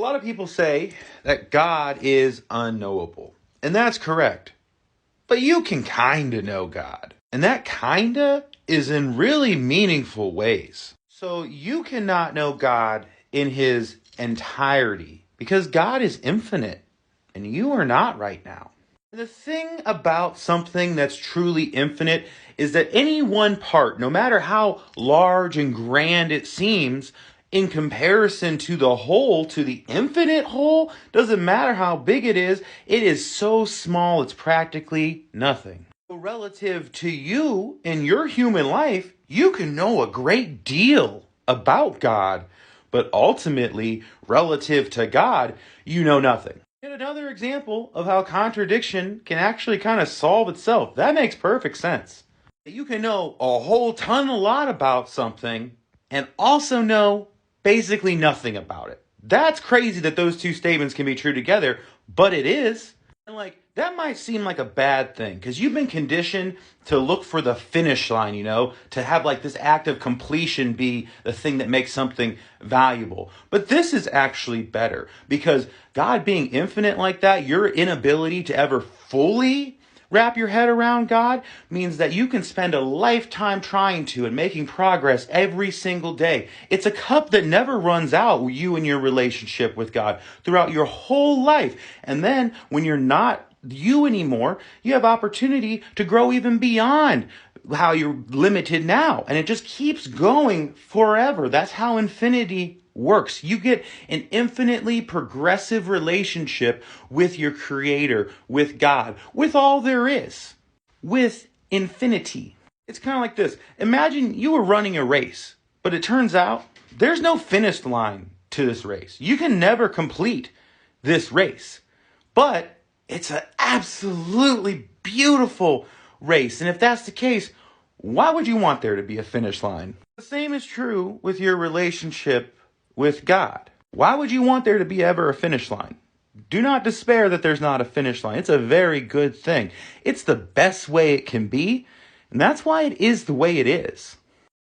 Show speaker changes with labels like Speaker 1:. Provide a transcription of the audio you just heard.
Speaker 1: A lot of people say that God is unknowable, and that's correct. But you can kinda know God, and that kinda is in really meaningful ways. So you cannot know God in his entirety because God is infinite, and you are not right now. The thing about something that's truly infinite is that any one part, no matter how large and grand it seems, in comparison to the whole, to the infinite whole, doesn't matter how big it is so small it's practically nothing. So relative to you in your human life, you can know a great deal about God, but ultimately, relative to God, you know nothing. Yet another example of how contradiction can actually kind of solve itself. That makes perfect sense. You can know a whole ton a lot about something and also know basically nothing about it. That's crazy that those two statements can be true together, but it is. And that might seem like a bad thing because you've been conditioned to look for the finish line, to have this act of completion be the thing that makes something valuable. But this is actually better because God being infinite like that, your inability to ever fully wrap your head around God means that you can spend a lifetime trying to and making progress every single day. It's a cup that never runs out, you and your relationship with God throughout your whole life. And then when you're not you anymore, you have opportunity to grow even beyond how you're limited now. And it just keeps going forever. That's how infinity works. You get an infinitely progressive relationship with your creator, with God, with all there is, with infinity. It's kind of like this. Imagine you were running a race, but it turns out there's no finish line to this race. You can never complete this race, but it's an absolutely beautiful race. And if that's the case, why would you want there to be a finish line? The same is true with your relationship with God. Why would you want there to be ever a finish line? Do not despair that there's not a finish line. It's a very good thing. It's the best way it can be, and that's why it is the way it is.